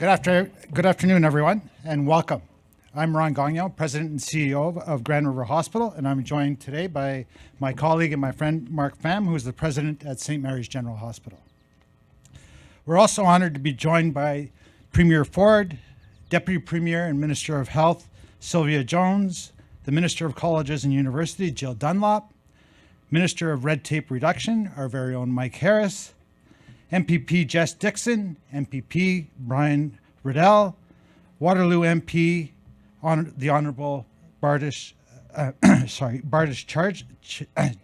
Good afternoon, everyone, and welcome. I'm Ron Gagnon, President and CEO of Grand River Hospital, and I'm joined today by my colleague and my friend Mark Pham, who is the President at St. Mary's General Hospital. We're also honored to be joined by Premier Ford, Deputy Premier and Minister of Health Sylvia Jones, the Minister of Colleges and Universities Jill Dunlop, Minister of Red Tape Reduction, our very own Mike Harris, MPP Jess Dixon, MPP Brian Riddell, Waterloo MP, the Honourable Bardish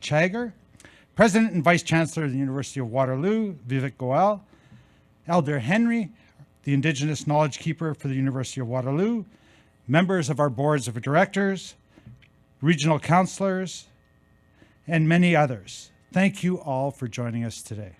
Chagar, President and Vice Chancellor of the University of Waterloo, Vivek Goel, Elder Henry, the Indigenous Knowledge Keeper for the University of Waterloo, members of our boards of directors, regional councillors, and many others. Thank you all for joining us today.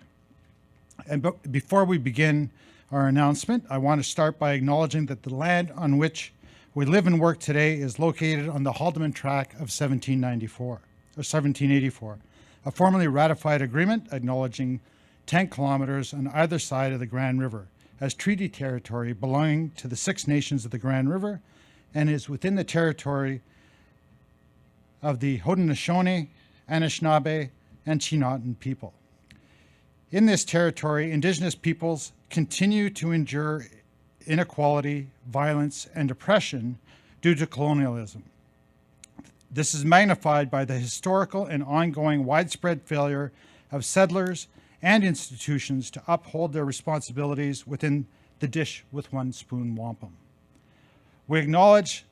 And before we begin our announcement, I want to start by acknowledging that the land on which we live and work today is located on the Haldeman Tract of 1784, a formally ratified agreement acknowledging 10 kilometers on either side of the Grand River as treaty territory belonging to the Six Nations of the Grand River, and is within the territory of the Haudenosaunee, Anishinaabe, and Chinootan people. In this territory, Indigenous peoples continue to endure inequality, violence, and oppression due to colonialism. This is magnified by the historical and ongoing widespread failure of settlers and institutions to uphold their responsibilities within the dish with one spoon wampum. We acknowledge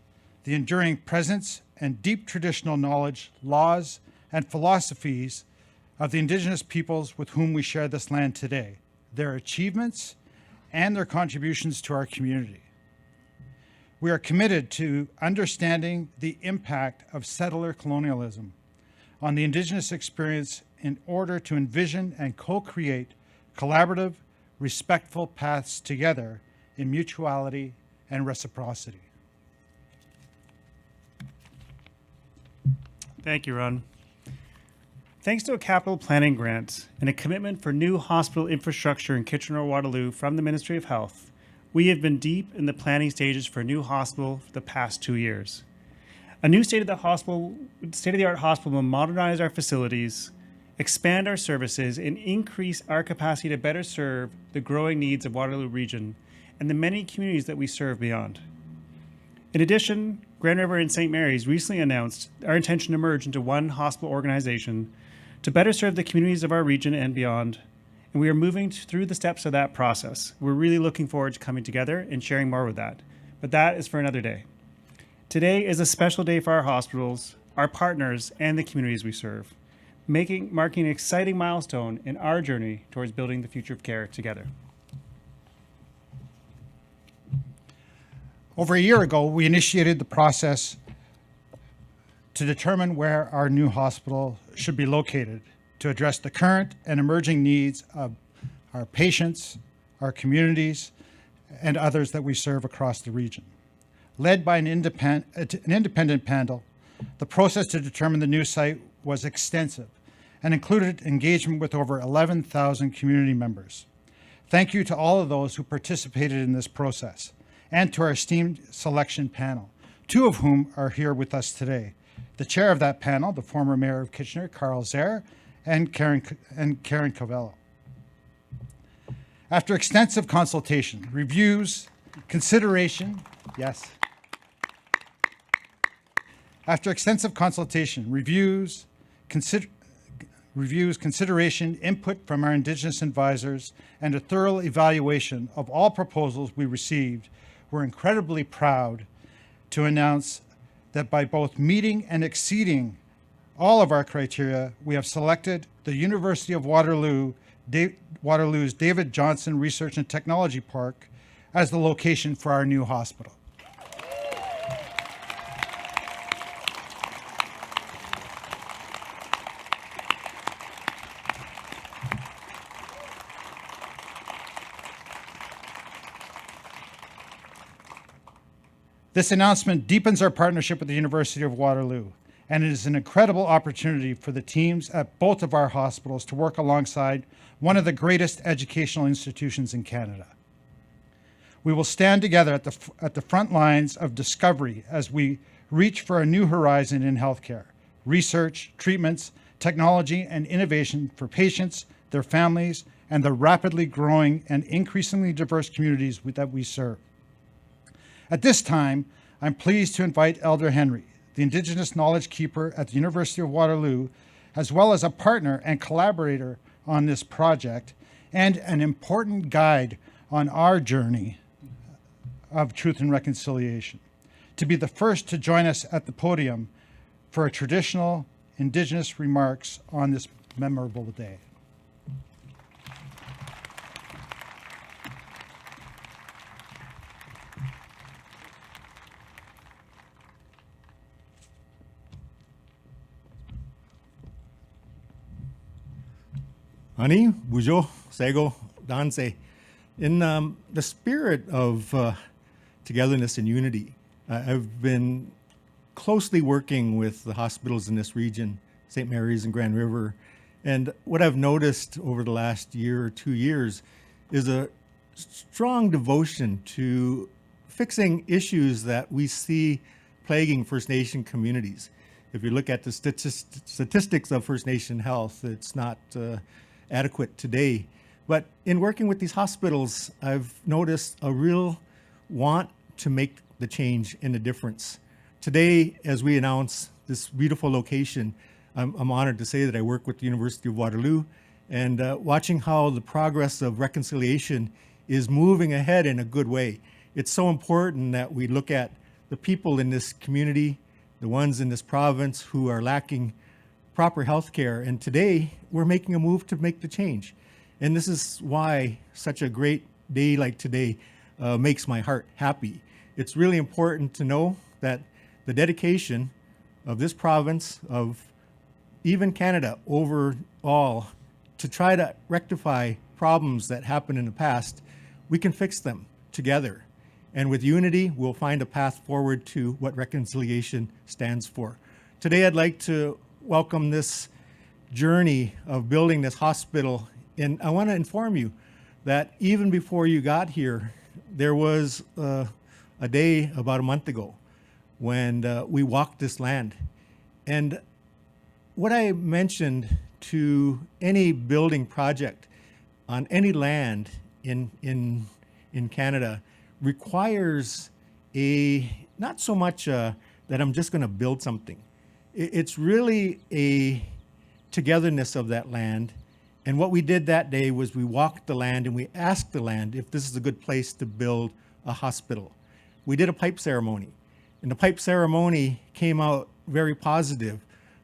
the enduring presence and deep traditional knowledge, laws, and philosophies of the Indigenous peoples with whom we share this land today, their achievements, and their contributions to our community. We are committed to understanding the impact of settler colonialism on the Indigenous experience in order to envision and co-create collaborative, respectful paths together in mutuality and reciprocity. Thank you, Ron. Thanks to a capital planning grant and a commitment for new hospital infrastructure in Kitchener-Waterloo from the Ministry of Health, we have been deep in the planning stages for a new hospital for the past 2 years. A new state-of-the-art hospital will modernize our facilities, expand our services, and increase our capacity to better serve the growing needs of Waterloo region and the many communities that we serve beyond. In addition, Grand River and St. Mary's recently announced our intention to merge into one hospital organization to better serve the communities of our region and beyond, and we are moving through the steps of that process. We're really looking forward to coming together and sharing more with that, but that is for another day. Today is a special day for our hospitals, our partners, and the communities we serve, marking an exciting milestone in our journey towards building the future of care together. Over a year ago, we initiated the process to determine where our new hospital should be located to address the current and emerging needs of our patients, our communities, and others that we serve across the region. Led by an independent panel, the process to determine the new site was extensive and included engagement with over 11,000 community members. Thank you to all of those who participated in this process and to our esteemed selection panel, two of whom are here with us today. The chair of that panel, the former mayor of Kitchener, Carl Zare, and Karen Covello. After extensive consultation, reviews, consideration, consideration, input from our Indigenous advisors, and a thorough evaluation of all proposals we received, we're incredibly proud to announce that by both meeting and exceeding all of our criteria, we have selected the University of Waterloo's David Johnson Research and Technology Park as the location for our new hospital. This announcement deepens our partnership with the University of Waterloo, and it is an incredible opportunity for the teams at both of our hospitals to work alongside one of the greatest educational institutions in Canada. We will stand together at the front lines of discovery as we reach for a new horizon in healthcare, research, treatments, technology, and innovation for patients, their families, and the rapidly growing and increasingly diverse communities that we serve. At this time, I'm pleased to invite Elder Henry, the Indigenous Knowledge Keeper at the University of Waterloo, as well as a partner and collaborator on this project, and an important guide on our journey of truth and reconciliation, to be the first to join us at the podium for a traditional Indigenous remarks on this memorable day. Ani, Bujo, Sego, Danse. In the spirit of togetherness and unity, I've been closely working with the hospitals in this region, St. Mary's and Grand River. And what I've noticed over the last year or 2 years is a strong devotion to fixing issues that we see plaguing First Nation communities. If you look at the statistics of First Nation health, it's not adequate today. But in working with these hospitals, I've noticed a real want to make the change and the difference. Today, as we announce this beautiful location, I'm honored to say that I work with the University of Waterloo, and watching how the progress of reconciliation is moving ahead in a good way. It's so important that we look at the people in this community, the ones in this province who are lacking proper health care. And today, we're making a move to make the change. And this is why such a great day like today makes my heart happy. It's really important to know that the dedication of this province, of even Canada overall, to try to rectify problems that happened in the past, we can fix them together. And with unity, we'll find a path forward to what reconciliation stands for. Today, I'd like to welcome this journey of building this hospital. And I want to inform you that even before you got here, there was a day about a month ago when we walked this land. And what I mentioned to any building project on any land in Canada requires not so much that I'm just going to build something. It's really a togetherness of that land. And what we did that day was we walked the land and we asked the land if this is a good place to build a hospital. We did a pipe ceremony, and the pipe ceremony came out very positive,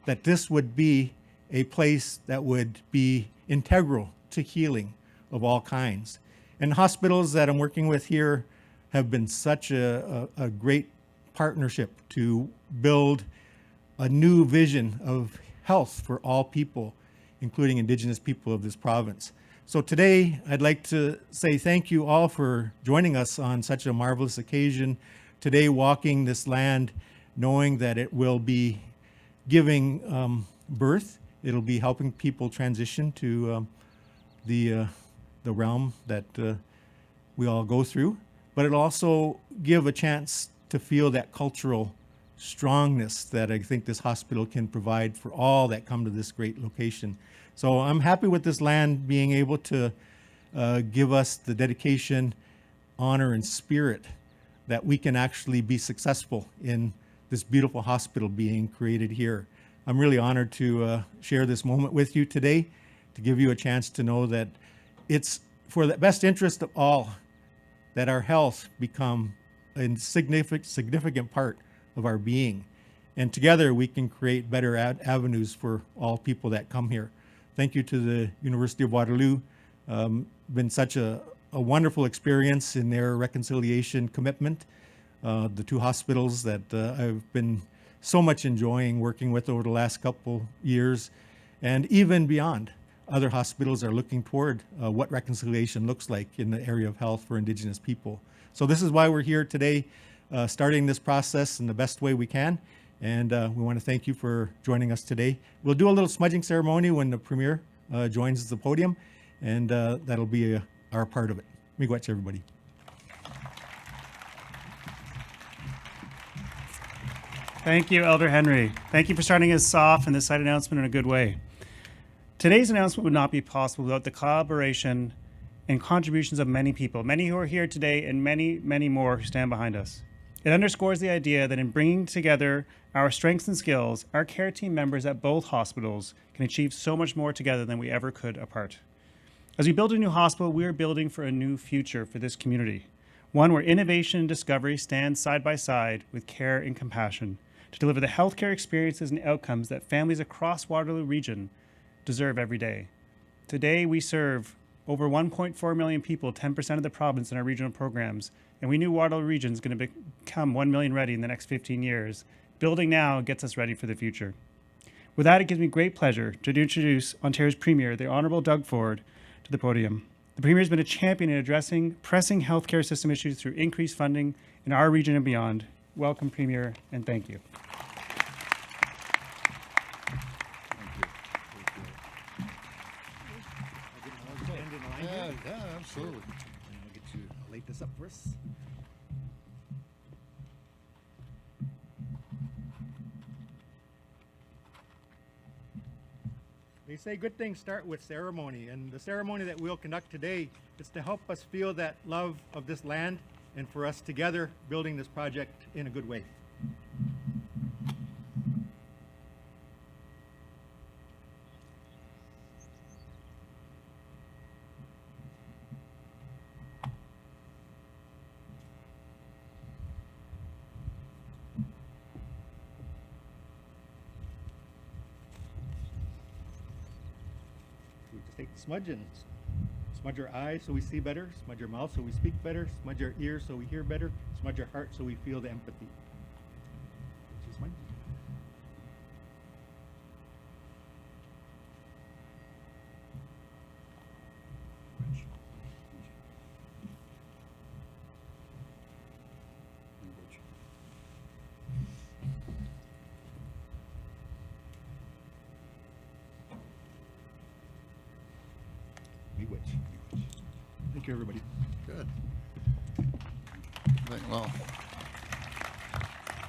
that this would be a place that would be integral to healing of all kinds. And hospitals that I'm working with here have been such a great partnership to build a new vision of health for all people, including Indigenous people of this province. So today, I'd like to say thank you all for joining us on such a marvelous occasion. Today, walking this land, knowing that it will be giving birth. It'll be helping people transition to the realm that we all go through. But it'll also give a chance to feel that cultural strongness that I think this hospital can provide for all that come to this great location. So I'm happy with this land being able to give us the dedication, honor, and spirit that we can actually be successful in this beautiful hospital being created here. I'm really honored to share this moment with you today, to give you a chance to know that it's for the best interest of all that our health become a significant part of our being. And together we can create better avenues for all people that come here. Thank you to the University of Waterloo. Been such a wonderful experience in their reconciliation commitment. The two hospitals that I've been so much enjoying working with over the last couple years, and even beyond. Other hospitals are looking toward what reconciliation looks like in the area of health for Indigenous people. So this is why we're here today, starting this process in the best way we can. And we want to thank you for joining us today. We'll do a little smudging ceremony when the Premier joins the podium, and that'll be our part of it. Miigwech, everybody. Thank you, Elder Henry. Thank you for starting us off in this site announcement in a good way. Today's announcement would not be possible without the collaboration and contributions of many people, many who are here today and many, many more who stand behind us. It underscores the idea that in bringing together our strengths and skills, our care team members at both hospitals can achieve so much more together than we ever could apart. As we build a new hospital, we are building for a new future for this community, one where innovation and discovery stand side by side with care and compassion to deliver the healthcare experiences and outcomes that families across Waterloo region deserve every day. Today, we serve over 1.4 million people, 10% of the province in our regional programs, and we knew Waterloo region is going to become 1 million ready in the next 15 years. Building now gets us ready for the future. With that, it gives me great pleasure to introduce Ontario's Premier, the Honourable Doug Ford, to the podium. The Premier has been a champion in addressing pressing healthcare system issues through increased funding in our region and beyond. Welcome, Premier, and thank you. Yeah, absolutely. I'll get you light this up for us. They say good things start with ceremony, and the ceremony that we'll conduct today is to help us feel that love of this land and for us together building this project in a good way. We just take the smudge and smudge our eyes so we see better, smudge our mouth so we speak better, smudge our ears so we hear better, smudge our heart so we feel the empathy. Just smudge. Thank you, everybody. Good.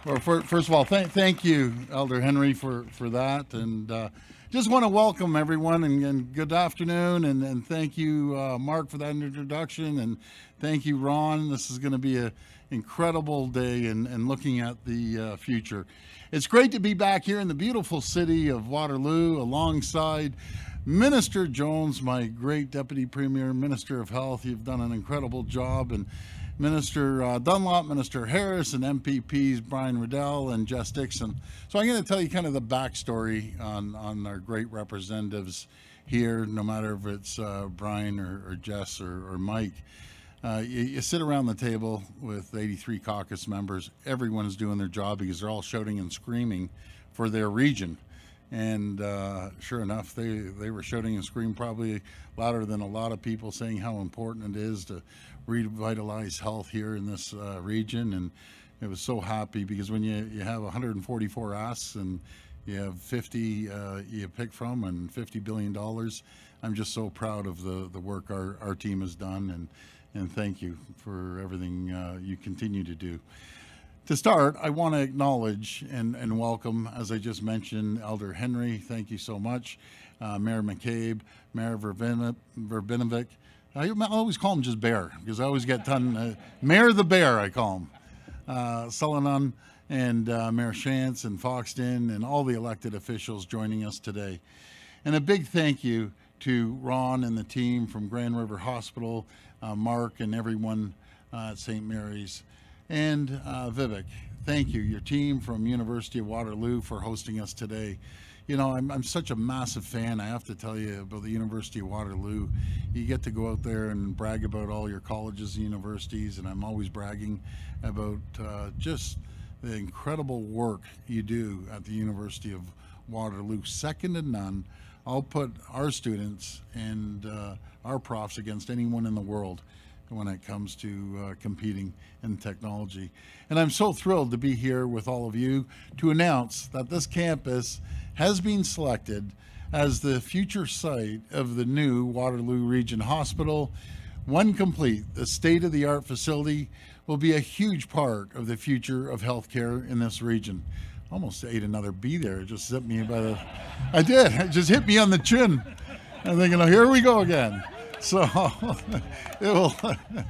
Well, first of all, thank you, Elder Henry, for that. And just want to welcome everyone and good afternoon. And thank you, Mark, for that introduction. And thank you, Ron. This is going to be an incredible day and looking at the future. It's great to be back here in the beautiful city of Waterloo alongside Minister Jones, my great Deputy Premier, Minister of Health. You've done an incredible job. And Minister Dunlop, Minister Harris, and MPPs Brian Riddell and Jess Dixon. So I'm going to tell you kind of the backstory on our great representatives here, no matter if it's Brian or Jess or Mike. You sit around the table with 83 caucus members. Everyone is doing their job because they're all shouting and screaming for their region. And sure enough, they were shouting and screaming probably louder than a lot of people, saying how important it is to revitalize health here in this region. And it was so happy because when you have 144 asks and you have 50 you pick from and $50 billion, I'm just so proud of the work our team has done. And thank you for everything you continue to do. To start, I want to acknowledge and welcome, as I just mentioned, Elder Henry. Thank you so much. Mayor McCabe, Mayor Verbinovic. I always call him just Bear because I always get Mayor the Bear, I call him. Sullivan and Mayor Shantz and Foxton and all the elected officials joining us today. And a big thank you to Ron and the team from Grand River Hospital, Mark and everyone at St. Mary's. And Vivek, thank you, your team from University of Waterloo for hosting us today. You know, I'm such a massive fan, I have to tell you, about the University of Waterloo. You get to go out there and brag about all your colleges and universities, and I'm always bragging about just the incredible work you do at the University of Waterloo, second to none. I'll put our students and our profs against anyone in the world when it comes to competing in technology. And I'm so thrilled to be here with all of you to announce that this campus has been selected as the future site of the new Waterloo Region Hospital. When complete, the state-of-the-art facility will be a huge part of the future of healthcare in this region. almost ate another bee there. It just zipped me by the, I did. It just hit me on the chin. I'm thinking, oh, here we go again. So it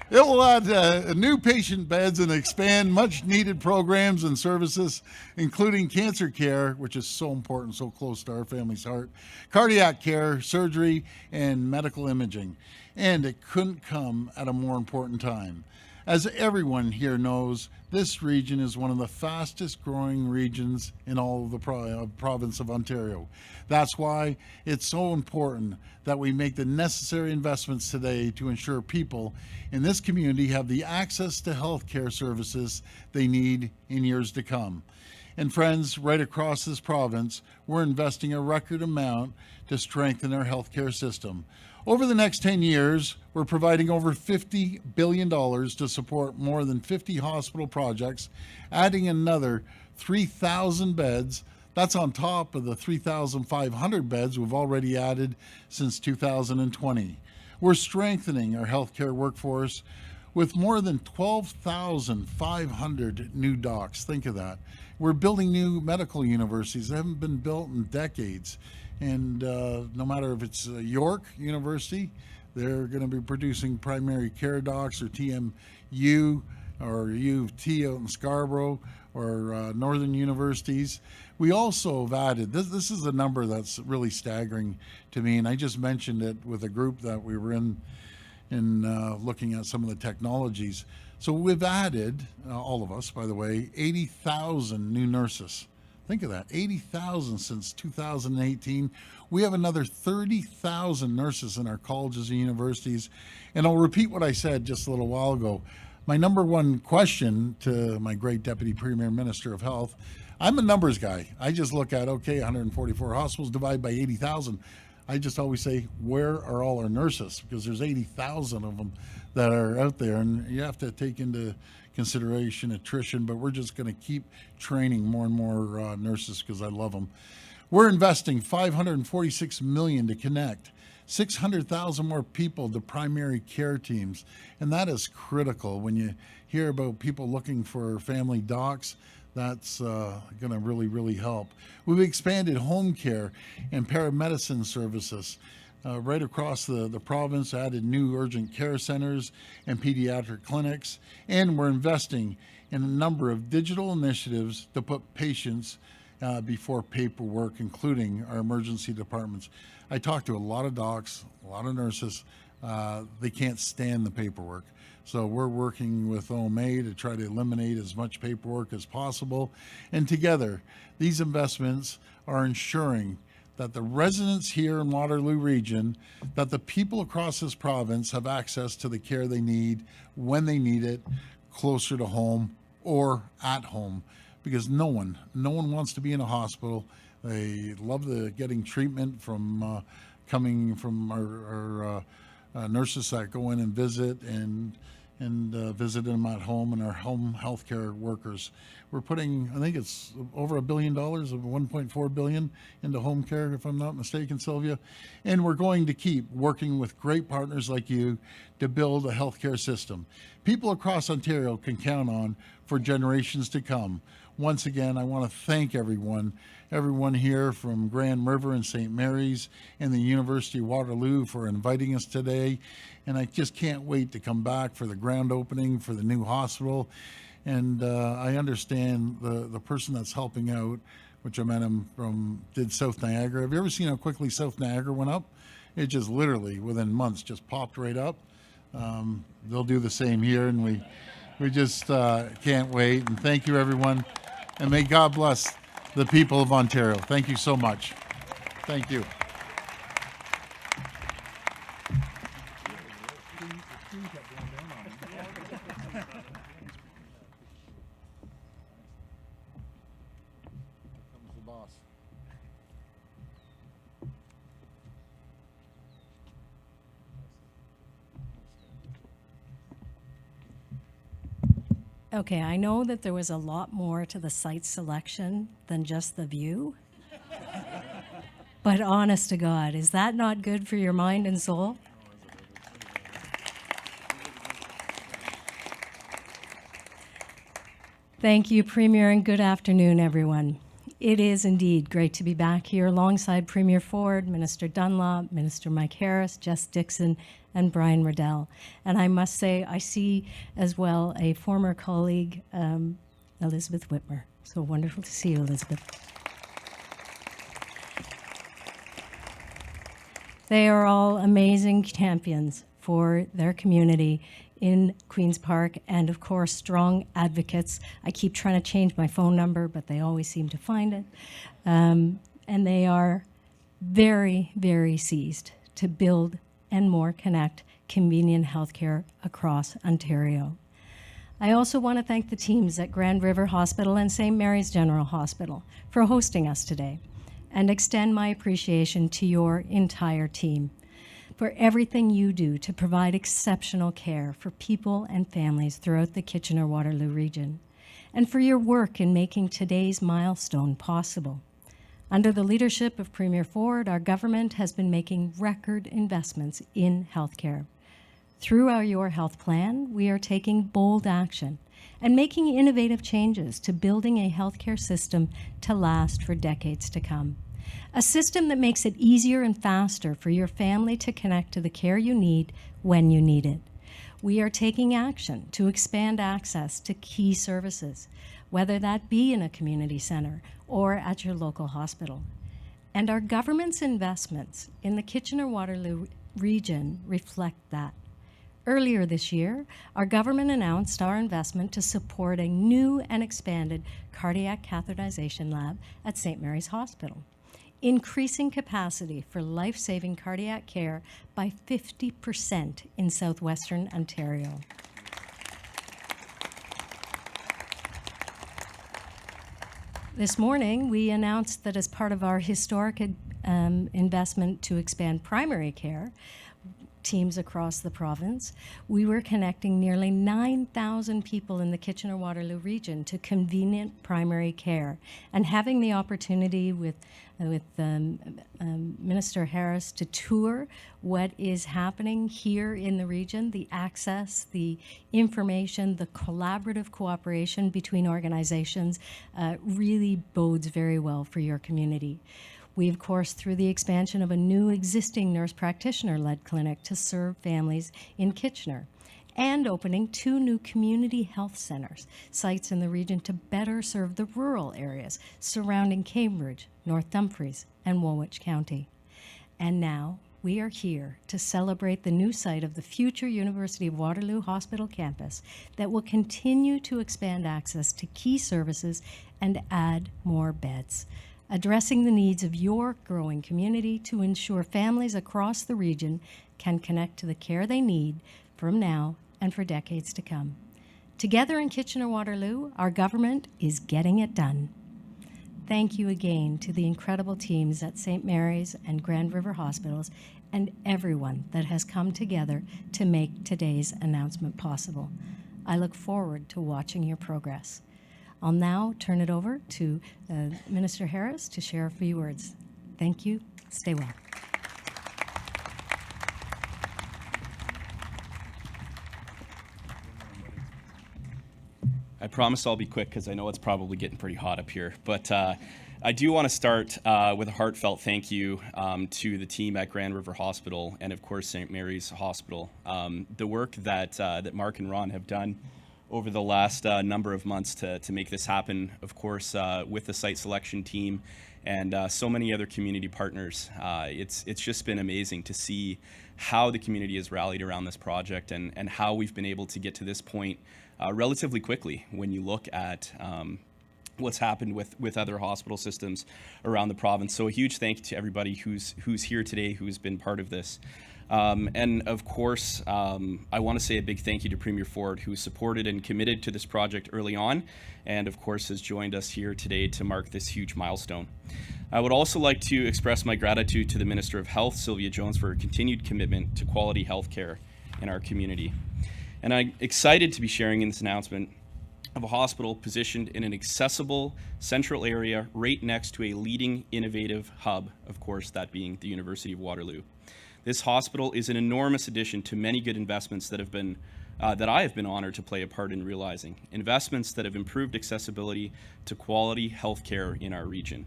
will add new patient beds and expand much needed programs and services, including cancer care, which is so important, so close to our family's heart, cardiac care, surgery, and medical imaging. And it couldn't come at a more important time. As everyone here knows, this region is one of the fastest growing regions in all of the province of Ontario. That's why it's so important that we make the necessary investments today to ensure people in this community have the access to healthcare services they need in years to come. And friends, right across this province, we're investing a record amount to strengthen our healthcare system. Over the next 10 years, we're providing over $50 billion to support more than 50 hospital projects, adding another 3,000 beds. That's on top of the 3,500 beds we've already added since 2020. We're strengthening our healthcare workforce with more than 12,500 new docs. Think of that. We're building new medical universities that haven't been built in decades. And no matter if it's York University, they're going to be producing primary care docs, or TMU, or U of T out in Scarborough, or Northern Universities. We also have added, this is a number that's really staggering to me, and I just mentioned it with a group that we were in looking at some of the technologies. So we've added, all of us, by the way, 80,000 new nurses. Think of that, 80,000 since 2018. We have another 30,000 nurses in our colleges and universities. And I'll repeat what I said just a little while ago. My number one question to my great Deputy Premier Minister of Health, I'm a numbers guy. I just look at, okay, 144 hospitals divided by 80,000. I just always say, where are all our nurses? Because there's 80,000 of them that are out there, and you have to take into consideration attrition, but we're just going to keep training more and more nurses because I love them. We're investing $546 million to connect 600,000 more people to primary care teams, and that is critical. When you hear about people looking for family docs, that's going to really help. We've expanded home care and paramedicine services right across the province, added new urgent care centers and pediatric clinics, and we're investing in a number of digital initiatives to put patients before paperwork, including our emergency departments. I talk to a lot of docs, a lot of nurses. They can't stand the paperwork. So we're working with OMA to try to eliminate as much paperwork as possible. And together, these investments are ensuring that the residents here in Waterloo region, that the people across this province have access to the care they need when they need it, closer to home or at home. Because no one wants to be in a hospital. They love getting treatment from coming from our nurses that go in and visit and visit them at home, and our home healthcare workers. We're putting, I think it's over $1 billion of $1.4 billion into home care, if I'm not mistaken, Sylvia. And we're going to keep working with great partners like you to build a healthcare system people across Ontario can count on for generations to come. Once again, I want to thank everyone here from Grand River and St. Mary's and the University of Waterloo for inviting us today. And I just can't wait to come back for the grand opening for the new hospital. And I understand the person that's helping out, which I met him from, did South Niagara. Have you ever seen how quickly South Niagara went up? It just literally within months just popped right up. They'll do the same here, and we just can't wait. And thank you, everyone. And may God bless the people of Ontario. Thank you so much. Thank you. Okay, I know that there was a lot more to the site selection than just the view. But honest to God, is that not good for your mind and soul? Thank you, Premier, and good afternoon, everyone. It is indeed great to be back here alongside Premier Ford, Minister Dunlop, Minister Mike Harris, Jess Dixon, and Brian Riddell. And I must say, I see as well a former colleague, Elizabeth Whitmer. So wonderful to see you, Elizabeth. They are all amazing champions for their community in Queen's Park, and of course, strong advocates. I keep trying to change my phone number, but they always seem to find it. And they are very, very seized to build and more connect convenient healthcare across Ontario. I also want to thank the teams at Grand River Hospital and St. Mary's General Hospital for hosting us today, and extend my appreciation to your entire team for everything you do to provide exceptional care for people and families throughout the Kitchener-Waterloo region, and for your work in making today's milestone possible. Under the leadership of Premier Ford, our government has been making record investments in healthcare. Through our Your Health Plan, we are taking bold action and making innovative changes to building a healthcare system to last for decades to come. A system that makes it easier and faster for your family to connect to the care you need when you need it. We are taking action to expand access to key services, whether that be in a community center or at your local hospital. And our government's investments in the Kitchener-Waterloo region reflect that. Earlier this year, our government announced our investment to support a new and expanded cardiac catheterization lab at St. Mary's Hospital, increasing capacity for life-saving cardiac care by 50% in southwestern Ontario. This morning, we announced that as part of our historic investment to expand primary care teams across the province, we were connecting nearly 9,000 people in the Kitchener-Waterloo region to convenient primary care, and having the opportunity with Minister Harris to tour what is happening here in the region, the access, the information, the collaborative cooperation between organizations really bodes very well for your community. We, of course, through the expansion of a new existing nurse practitioner-led clinic to serve families in Kitchener, and opening 2 new community health centers, sites in the region to better serve the rural areas surrounding Cambridge, North Dumfries, and Woolwich County. And now we are here to celebrate the new site of the future University of Waterloo Hospital campus that will continue to expand access to key services and add more beds, addressing the needs of your growing community to ensure families across the region can connect to the care they need from now and for decades to come. Together in Kitchener-Waterloo, our government is getting it done. Thank you again to the incredible teams at St. Mary's and Grand River Hospitals and everyone that has come together to make today's announcement possible. I look forward to watching your progress. I'll now turn it over to Minister Harris to share a few words. Thank you. Stay well. I promise I'll be quick because I know it's probably getting pretty hot up here. But I do want to start with a heartfelt thank you to the team at Grand River Hospital and, of course, St. Mary's Hospital. The work that Mark and Ron have done over the last number of months to make this happen, of course, with the site selection team and so many other community partners. It's just been amazing to see how the community has rallied around this project and how we've been able to get to this point relatively quickly when you look at what's happened with other hospital systems around the province. So a huge thank you to everybody who's here today, who's been part of this. And of course, I want to say a big thank you to Premier Ford, who supported and committed to this project early on, and of course has joined us here today to mark this huge milestone. I would also like to express my gratitude to the Minister of Health, Sylvia Jones, for her continued commitment to quality healthcare in our community. And I'm excited to be sharing in this announcement of a hospital positioned in an accessible central area right next to a leading innovative hub, of course, that being the University of Waterloo. This hospital is an enormous addition to many good investments that have been that I have been honored to play a part in realizing, investments that have improved accessibility to quality healthcare in our region.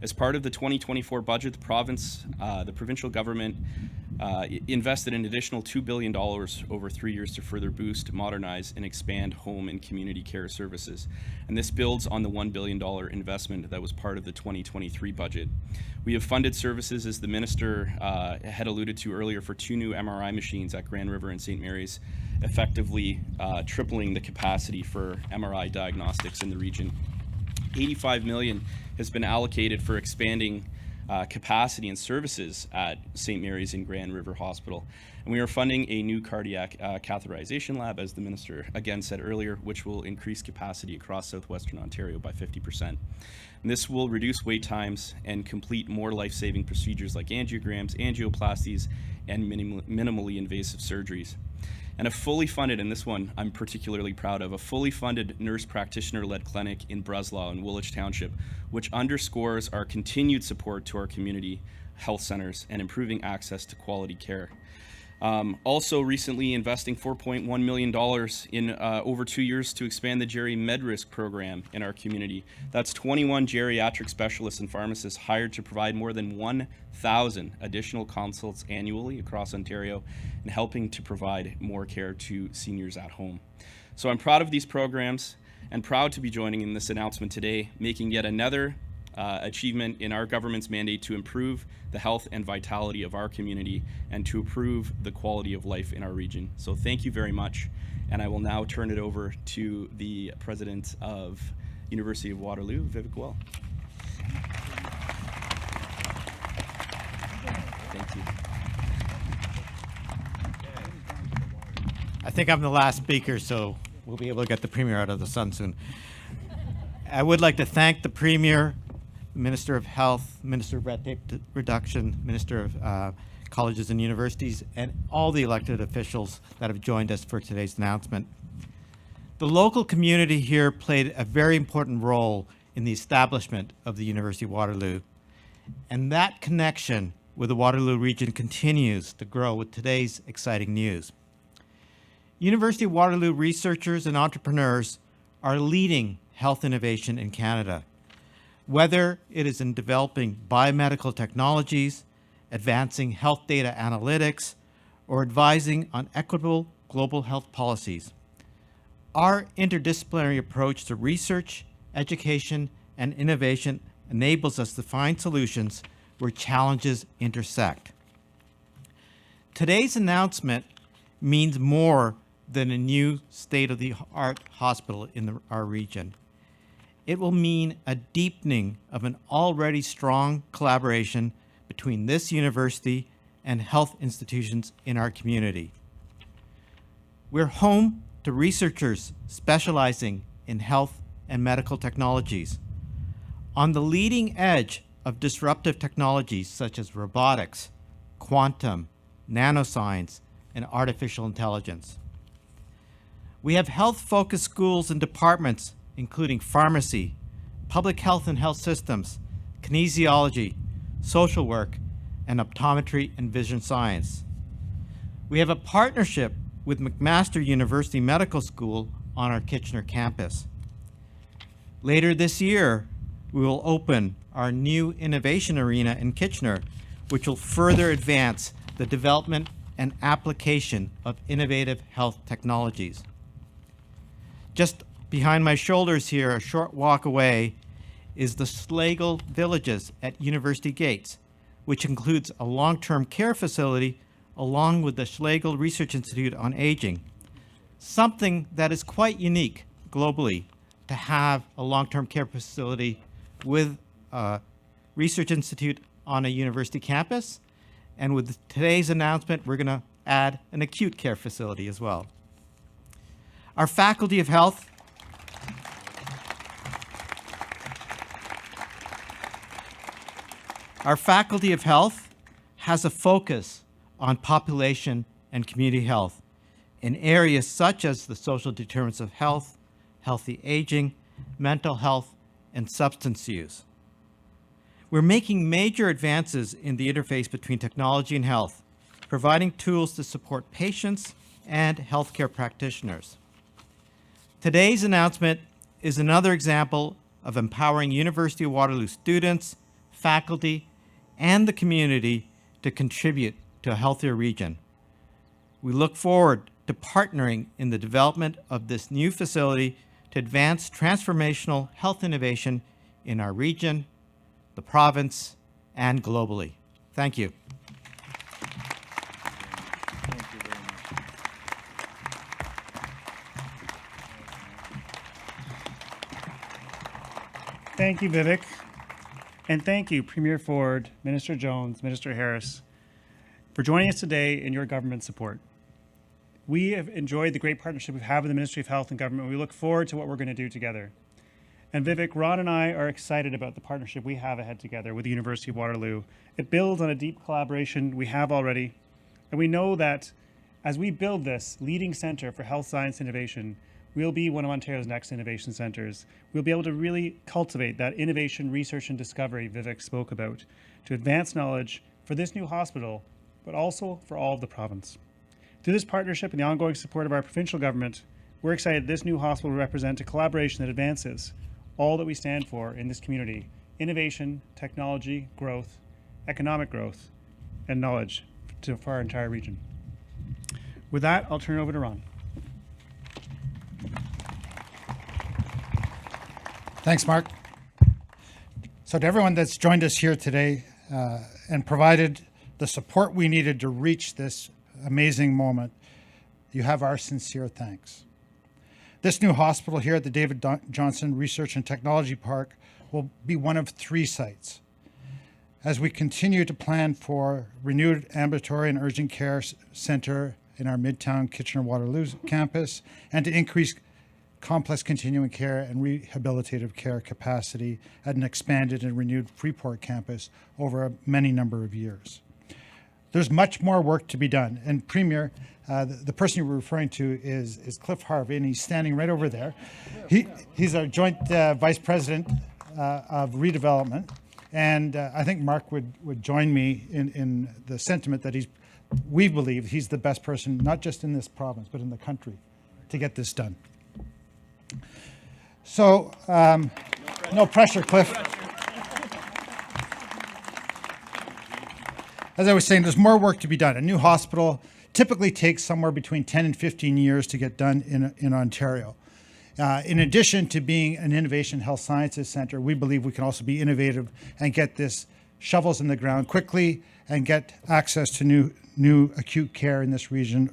As part of the 2024 budget, the provincial government invested an additional $2 billion over 3 years to further boost, modernize, and expand home and community care services. And this builds on the $1 billion investment that was part of the 2023 budget. We have funded services, as the minister had alluded to earlier, for 2 new MRI machines at Grand River and St. Mary's, effectively tripling the capacity for MRI diagnostics in the region. $85 million has been allocated for expanding capacity and services at St. Mary's and Grand River Hospital. And we are funding a new cardiac catheterization lab, as the minister again said earlier, which will increase capacity across southwestern Ontario by 50%. And this will reduce wait times and complete more life-saving procedures like angiograms, angioplasties, and minimally invasive surgeries. And a fully funded, and this one I'm particularly proud of, a fully funded nurse practitioner-led clinic in Breslau and Woolwich Township, which underscores our continued support to our community health centers and improving access to quality care. Also recently investing $4.1 million in over 2 years to expand the Geri MedRisk program in our community. That's 21 geriatric specialists and pharmacists hired to provide more than 1,000 additional consults annually across Ontario and helping to provide more care to seniors at home. So I'm proud of these programs and proud to be joining in this announcement today, making yet another achievement in our government's mandate to improve the health and vitality of our community and to improve the quality of life in our region. So thank you very much. And I will now turn it over to the president of University of Waterloo, Vivek Well. Thank you. I think I'm the last speaker, so we'll be able to get the Premier out of the sun soon. I would like to thank the Premier, Minister of Health, Minister of Red Tape Reduction, Minister of Colleges and Universities, and all the elected officials that have joined us for today's announcement. The local community here played a very important role in the establishment of the University of Waterloo, and that connection with the Waterloo region continues to grow with today's exciting news. University of Waterloo researchers and entrepreneurs are leading health innovation in Canada, whether it is in developing biomedical technologies, advancing health data analytics, or advising on equitable global health policies. Our interdisciplinary approach to research, education, and innovation enables us to find solutions where challenges intersect. Today's announcement means more than a new state-of-the-art hospital in our region. It will mean a deepening of an already strong collaboration between this university and health institutions in our community. We're home to researchers specializing in health and medical technologies, on the leading edge of disruptive technologies such as robotics, quantum, nanoscience, and artificial intelligence. We have health-focused schools and departments including pharmacy, public health and health systems, kinesiology, social work, and optometry and vision science. We have a partnership with McMaster University Medical School on our Kitchener campus. Later this year, we will open our new innovation arena in Kitchener, which will further advance the development and application of innovative health technologies. Just behind my shoulders here, a short walk away, is the Schlegel Villages at University Gates, which includes a long-term care facility along with the Schlegel Research Institute on Aging, something that is quite unique globally to have a long-term care facility with a research institute on a university campus. And with today's announcement, we're going to add an acute care facility as well. Our Faculty of Health has a focus on population and community health in areas such as the social determinants of health, healthy aging, mental health, and substance use. We're making major advances in the interface between technology and health, providing tools to support patients and healthcare practitioners. Today's announcement is another example of empowering University of Waterloo students, faculty, and the community to contribute to a healthier region. We look forward to partnering in the development of this new facility to advance transformational health innovation in our region, the province, and globally. Thank you. Thank you, Vivek. And thank you, Premier Ford, Minister Jones, Minister Harris, for joining us today and your government support. We have enjoyed the great partnership we have with the Ministry of Health and Government. We look forward to what we're going to do together. And Vivek, Ron and I are excited about the partnership we have ahead together with the University of Waterloo. It builds on a deep collaboration we have already. And we know that as we build this leading center for health science innovation, we'll be one of Ontario's next innovation centers. We'll be able to really cultivate that innovation, research, and discovery Vivek spoke about to advance knowledge for this new hospital, but also for all of the province. Through this partnership and the ongoing support of our provincial government, we're excited this new hospital will represent a collaboration that advances all that we stand for in this community: innovation, technology, growth, economic growth, and knowledge for our entire region. With that, I'll turn it over to Ron. Thanks, Mark. So to everyone that's joined us here today and provided the support we needed to reach this amazing moment, you have our sincere thanks. This new hospital here at the David Johnson Research and Technology Park will be one of 3 sites. As we continue to plan for renewed ambulatory and urgent care center in our Midtown Kitchener-Waterloo campus, and to increase complex continuing care and rehabilitative care capacity at an expanded and renewed Freeport campus over a many number of years. There's much more work to be done. And Premier, the person you were referring to is Cliff Harvey, and he's standing right over there. He's our joint vice president of redevelopment. And I think Mark would join me in the sentiment that we believe he's the best person, not just in this province, but in the country, to get this done. So, no pressure, Cliff. As I was saying, there's more work to be done. A new hospital typically takes somewhere between 10 and 15 years to get done in Ontario. In addition to being an innovation health sciences center, we believe we can also be innovative and get this shovels in the ground quickly and get access to new acute care in this region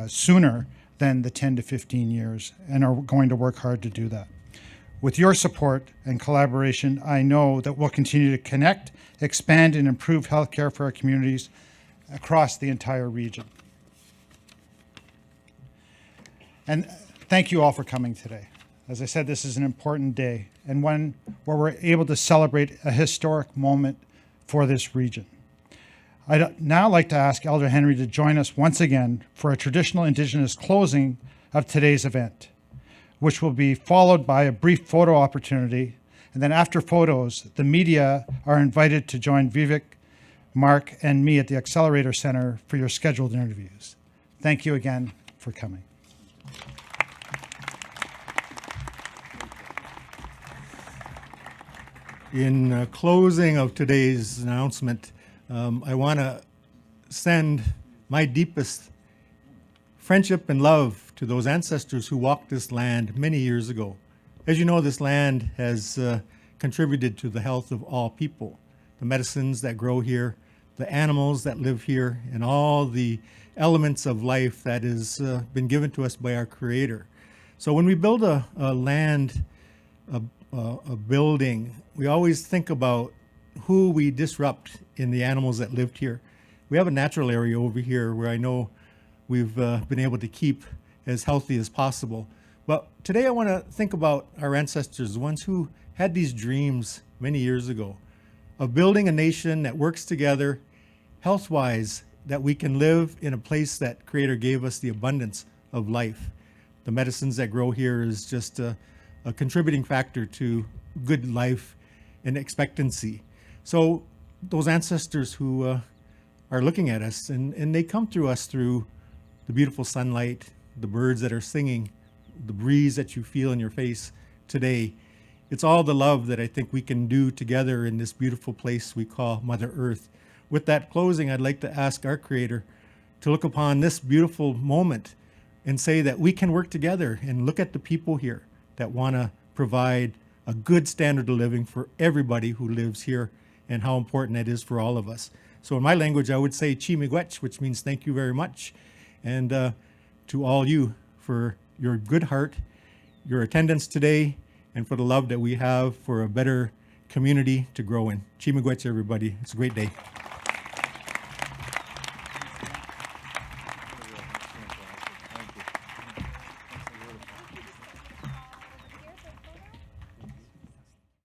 sooner than the 10 to 15 years, and are going to work hard to do that. With your support and collaboration, I know that we'll continue to connect, expand, and improve healthcare for our communities across the entire region. And thank you all for coming today. As I said, this is an important day and one where we're able to celebrate a historic moment for this region. I'd now like to ask Elder Henry to join us once again for a traditional Indigenous closing of today's event, which will be followed by a brief photo opportunity. And then after photos, the media are invited to join Vivek, Mark, and me at the Accelerator Center for your scheduled interviews. Thank you again for coming. In closing of today's announcement, I want to send my deepest friendship and love to those ancestors who walked this land many years ago. As you know, this land has contributed to the health of all people, the medicines that grow here, the animals that live here, and all the elements of life that has been given to us by our Creator. So when we build a building, we always think about who we disrupt in the animals that lived here. We have a natural area over here where I know we've been able to keep as healthy as possible. But today I want to think about our ancestors, the ones who had these dreams many years ago of building a nation that works together health-wise, that we can live in a place that Creator gave us the abundance of life. The medicines that grow here is just a contributing factor to good life and expectancy. So those ancestors who are looking at us, and they come through us through the beautiful sunlight, the birds that are singing, the breeze that you feel in your face today. It's all the love that I think we can do together in this beautiful place we call Mother Earth. With that closing, I'd like to ask our Creator to look upon this beautiful moment and say that we can work together and look at the people here that want to provide a good standard of living for everybody who lives here and how important that is for all of us. So in my language, I would say chi miigwech, which means thank you very much. And to all you for your good heart, your attendance today, and for the love that we have for a better community to grow in. Chi miigwech, everybody. It's a great day.